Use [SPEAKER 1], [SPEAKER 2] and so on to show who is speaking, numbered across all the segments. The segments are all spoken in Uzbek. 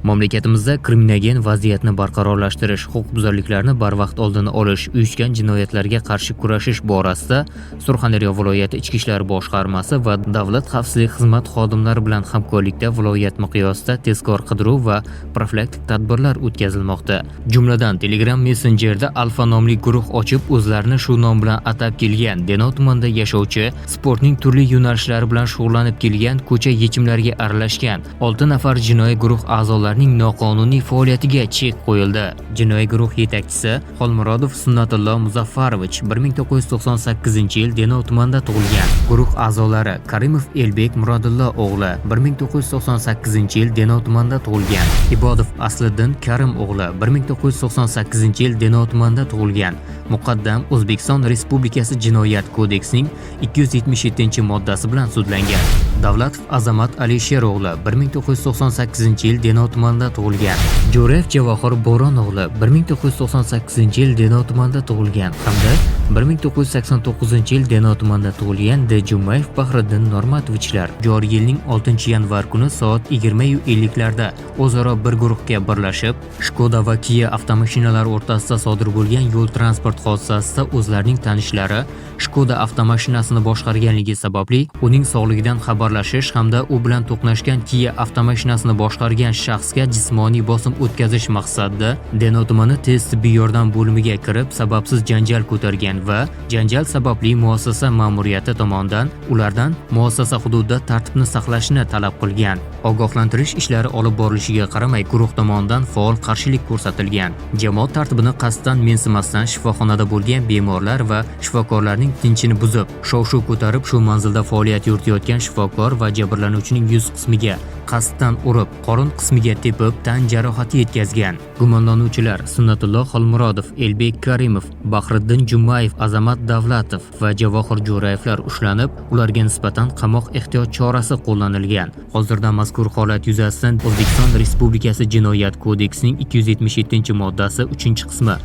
[SPEAKER 1] Mamlakatimizda kriminogen vaziyatni barqarorlashtirish, huquqbuzarliklarni barvaqt oldini olish, uyushgan jinoyatlarga qarshi kurashish borasida Surxondaryo viloyati Ichki ishlar boshqarmasi va Davlat xavfsizlik xizmat xodimlari bilan hamkorlikda viloyat miqyosida tezkor qidiruv va profilaktik tadbirlar o'tkazilmoqda. Jumladan, Telegram messenjerida Alfa nomli guruh ochib, o'zlarini shu nom bilan atab kelgan, Denov tumanida yashovchi, sportning turli yo'nalishlari bilan shug'ullanib kelgan, ko'cha yechimlariga aralashgan 6 nafar jinoiy guruh a'zolarining noqonuniy faoliyatiga chek qo'yildi. Jinoiy guruh yetakchisi Xolmurodov Sunnatullo Muzaffarovich 1998-yil Denov tumanida tug'ilgan. Guruh a'zolari Karimov Elbek Murodullo o'g'li 1998-yil Denov tumanida tug'ilgan. Ibodov Asliddin Karim o'g'li 1998-yil Denov tumanida tug'ilgan. Muqaddam O'zbekiston Respublikasi Jinoyat kodeksining 277-moddasi bilan sudlangan. Davlatov Azamat Alisher o'g'li 1998-yil Denov tumanida tug'ilgan. Jo'rayev Javohir Bo'ron o'g'li 1998-yil Denov tumanida tug'ilgan hamda 1989-yil Denov tumanida tug'ilgan D. Jumayev Bahriddin Normatovичlar joriy yilning 6-yanvar kuni soat 20:50 larda o'zaro bir guruhga birlashib, Skoda va Kia avtomashinalari o'rtasida sodir bo'lgan yo'l transport hodisasida o'zlarining tanishlari Skoda avtomashinasini boshqarganligi sababli uning sog'ligidan xabarlashish hamda u bilan to'qnashgan Kia avtomashinasini boshqargan shaxsga jismoniy bosim o'tkazish maqsadida Denov tumani tez tibbiy yordam bo'limiga kirib, sababsiz janjal ko'targan va janjal sababli muassasa ma'muriyati tomonidan ulardan muassasa hududida tartibni saqlashni talab qilgan. Ogohlantirish ishlari olib borilishiga qaramay, guruh tomonidan faol qarshilik ko'rsatilgan. Jamoat tartibini qasddan mensimasdan shifoxonada bo'lgan bemorlar va shifokorlarning tinchini buzib, shov-shuv ko'tarib, shu manzilda faoliyat yuritayotgan shifokor va jabrlanuvchining yuz qismiga qasddan urib, qorin qismiga tepib, tan jarohati yetkazgan. Gumonlanuvchilar Sunnatullo Xolmurodov, Elbek Karimov, Bahriddin Jumayev, Azamat Davlatov va Javohir Jo'rayevlar ushlanib, ularga nisbatan qamoq ehtiyot chorasi qo'llanilgan. Hozirda mazkur holat yuzasidan O'zbekiston Respublikasi Jinoyat kodeksining 277-moddasi 3-qismi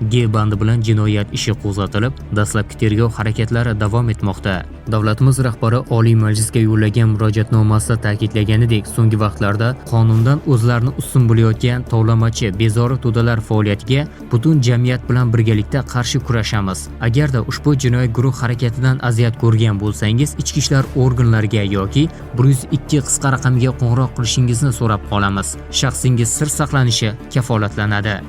[SPEAKER 1] G bandi bilan jinoyat ishi qo'zg'atilib, dastlabki tergov harakatlari davom etmoqda. Davlatimiz rahbari Oliy Majlisga yo'llagan murojaatnomasida ta'kidlaganidek, so'nggi vaqtlarda qonundan o'zlarini ustun bo'layotgan tovlamachi, bezori to'dalar faoliyatiga butun jamiyat bilan birgalikda qarshi kurashamiz. Agarda ushbu jinoiy guruh harakatidan aziyat ko'rgan bo'lsangiz, ichki ishlar organlariga yoki 102 qisqa raqamiga qo'ng'iroq qilishingizni so'rab qolamiz. Shaxsingiz sir saqlanishi kafolatlanadi.